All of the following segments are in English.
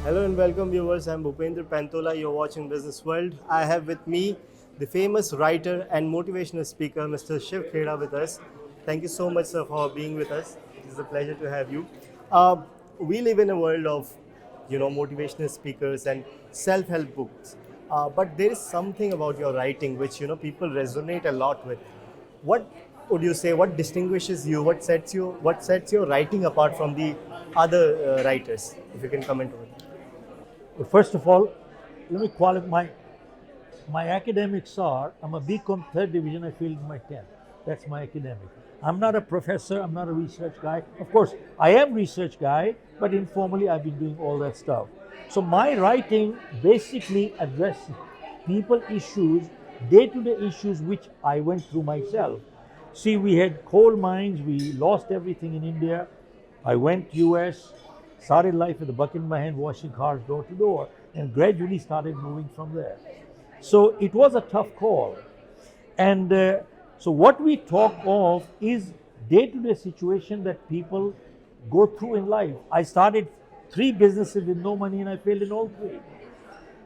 Hello and welcome viewers, I'm Bhupendra Pantola, you're watching Business World. I have with me the famous writer and motivational speaker Mr. Shiv Khera with us. Thank you so much sir for being with us. It is a pleasure to have you. Uh, we live in a world of motivational speakers and self-help books. But there is something about your writing which people resonate a lot with. What would you say? What distinguishes you? What sets your writing apart from the other writers? If you can comment on it. Well, first of all, let me qualify my academics are, I'm a BCom third division, I failed my 10th. That's my academic. I'm not a professor, I'm not a research guy. Of course, I am research guy, but informally I've been doing all that stuff. So my writing basically addresses people issues, day-to-day issues which I went through myself. See, we had coal mines, we lost everything in India. I went US, started life with a bucket in my hand, washing cars door to door, and gradually started moving from there. So it was a tough call. And so what we talk of is day-to-day situation that people go through in life. I started 3 businesses with no money and I failed in all 3.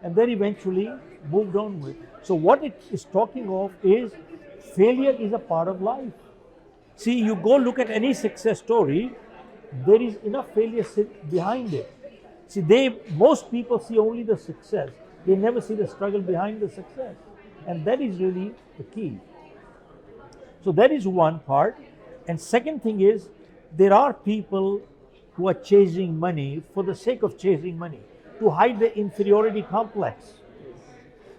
And then eventually moved on with. So what it is talking of is failure is a part of life. See, you go look at any success story, there is enough failure behind it. See, most people see only the success. They never see the struggle behind the success. And that is really the key. So that is one part. And second thing is, there are people who are chasing money for the sake of chasing money, to hide the inferiority complex.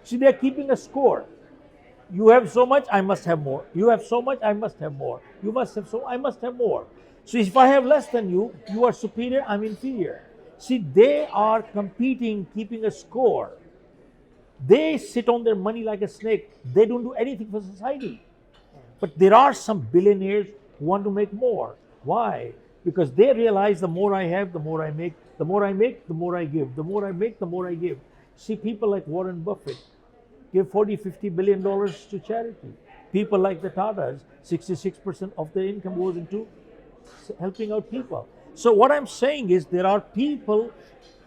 See, they are keeping a score. You have so much, I must have more. You have so much, I must have more. You must have so, I must have more. So if I have less than you, you are superior, I'm inferior. See, they are competing, keeping a score. They sit on their money like a snake. They don't do anything for society. But there are some billionaires who want to make more. Why? Because they realize the more I have, the more I make. The more I make, the more I give. The more I make, the more I give. See, people like Warren Buffett give $40-50 billion to charity. People like the Tatas, 66% of their income goes into helping out people. So what I'm saying is there are people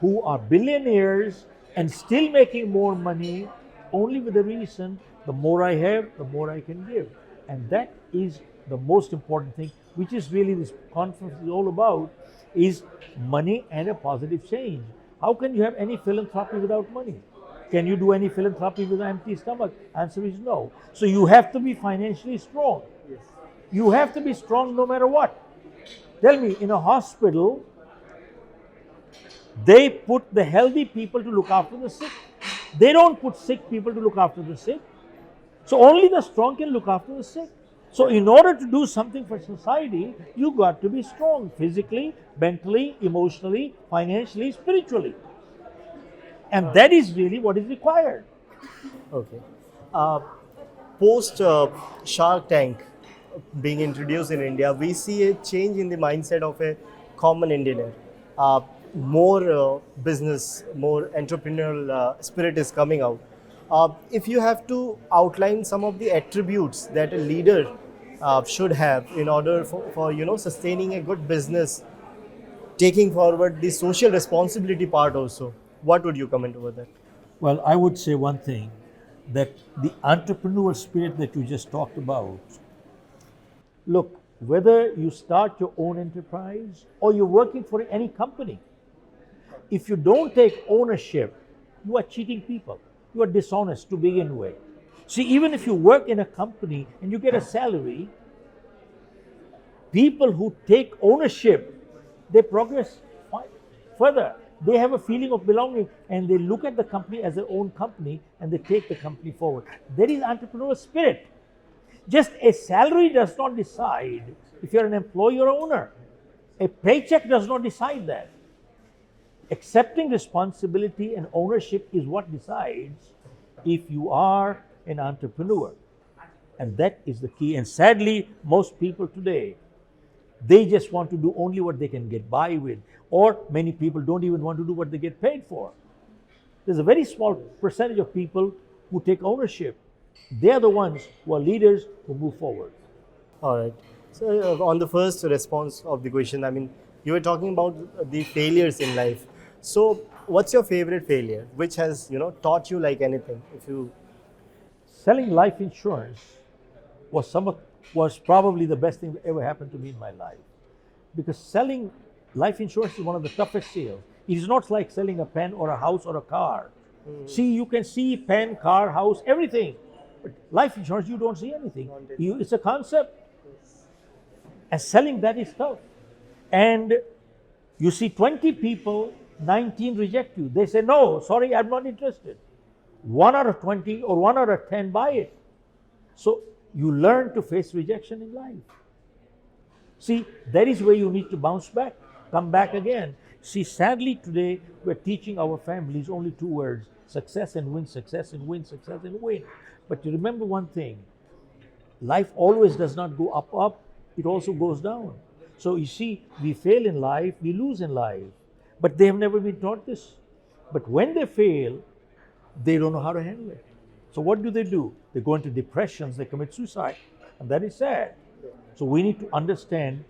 who are billionaires and still making more money only with the reason the more I have, the more I can give. And that is the most important thing, which is really this conference is all about, is money and a positive change. How can you have any philanthropy without money? Can you do any philanthropy with an empty stomach? Answer is no. So you have to be financially strong. Yes. You have to be strong no matter what. Tell me, in a hospital, they put the healthy people to look after the sick. They don't put sick people to look after the sick. So only the strong can look after the sick. So in order to do something for society, you got to be strong physically, mentally, emotionally, financially, spiritually. And that is really what is required. Okay. Post Shark Tank being introduced in India, we see a change in the mindset of a common Indian. More business, more entrepreneurial spirit is coming out. If you have to outline some of the attributes that a leader should have in order for sustaining a good business, taking forward the social responsibility part also, what would you comment over that? Well, I would say one thing, that the entrepreneurial spirit that you just talked about, look, whether you start your own enterprise or you're working for any company, if you don't take ownership, you are cheating people. You are dishonest to begin with. See, even if you work in a company and you get a salary, people who take ownership, they progress further. They have a feeling of belonging and they look at the company as their own company and they take the company forward. That is entrepreneurial spirit. Just a salary does not decide if you're an employee or owner. A paycheck does not decide that. Accepting responsibility and ownership is what decides if you are an entrepreneur. And that is the key. And sadly, most people today, they just want to do only what they can get by with. Or many people don't even want to do what they get paid for. There's a very small percentage of people who take ownership. They're the ones who are leaders who move forward. All right. So on the first response of the question, I mean, you were talking about the failures in life. So what's your favorite failure? Which has, taught you like anything? If you, Selling life insurance was was probably the best thing that ever happened to me in my life. Because selling life insurance is one of the toughest sales. It is not like selling a pen or a house or a car. See, you can see pen, car, house, everything. But life insurance, you don't see anything. It's a concept. And selling that is tough. And you see 20 people, 19 reject you. They say, no, sorry, I'm not interested. 1 out of 20 or 1 out of 10 buy it. So you learn to face rejection in life. See, that is where you need to bounce back, come back again. See, sadly today, we're teaching our families only 2 words: success and win, success and win, success and win. But you remember one thing, life always does not go up, up, it also goes down. So you see, we fail in life, we lose in life. But they have never been taught this. But when they fail, they don't know how to handle it. So what do? They go into depressions, they commit suicide. And that is sad. So we need to understand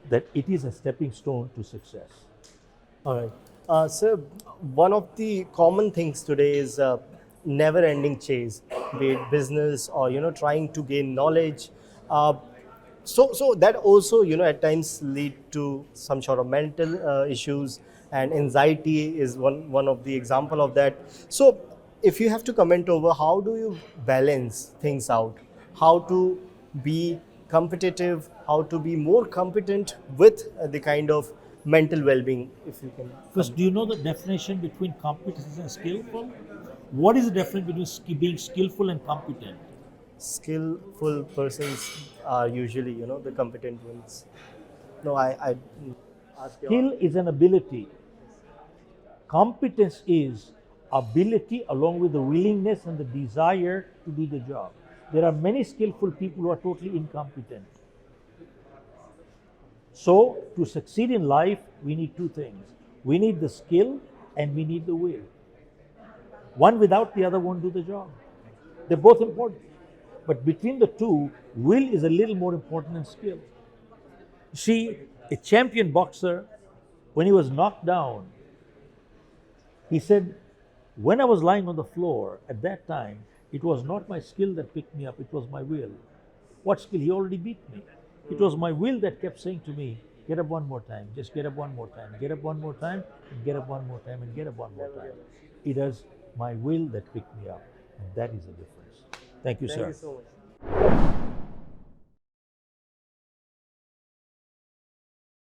that it is a stepping stone to success. all right. Sir, one of the common things today is never-ending chase, be it business or trying to gain knowledge. So that also at times lead to some sort of mental issues, and anxiety is one of the example of that. So if you have to comment over, how do you balance things out? How to be competitive? How to be more competent with the kind of mental well-being, if you can. First, do you know the definition between competence and skillful? What is the difference between being skillful and competent? Skillful persons are usually the competent ones. No, I ask you. Skill is an ability. Competence is ability along with the willingness and the desire to do the job. There are many skillful people who are totally incompetent. So, to succeed in life, we need 2 things. We need the skill and we need the will. One without the other won't do the job. They're both important. But between the 2, will is a little more important than skill. See, a champion boxer, when he was knocked down, he said, when I was lying on the floor at that time, it was not my skill that picked me up, it was my will. What skill? He already beat me. It was my will that kept saying to me, get up one more time, just get up one more time, get up one more time, and get up one more time, and get up one more time. It is my will that picked me up, and that is the difference. Thank you, sir. Thank you so much.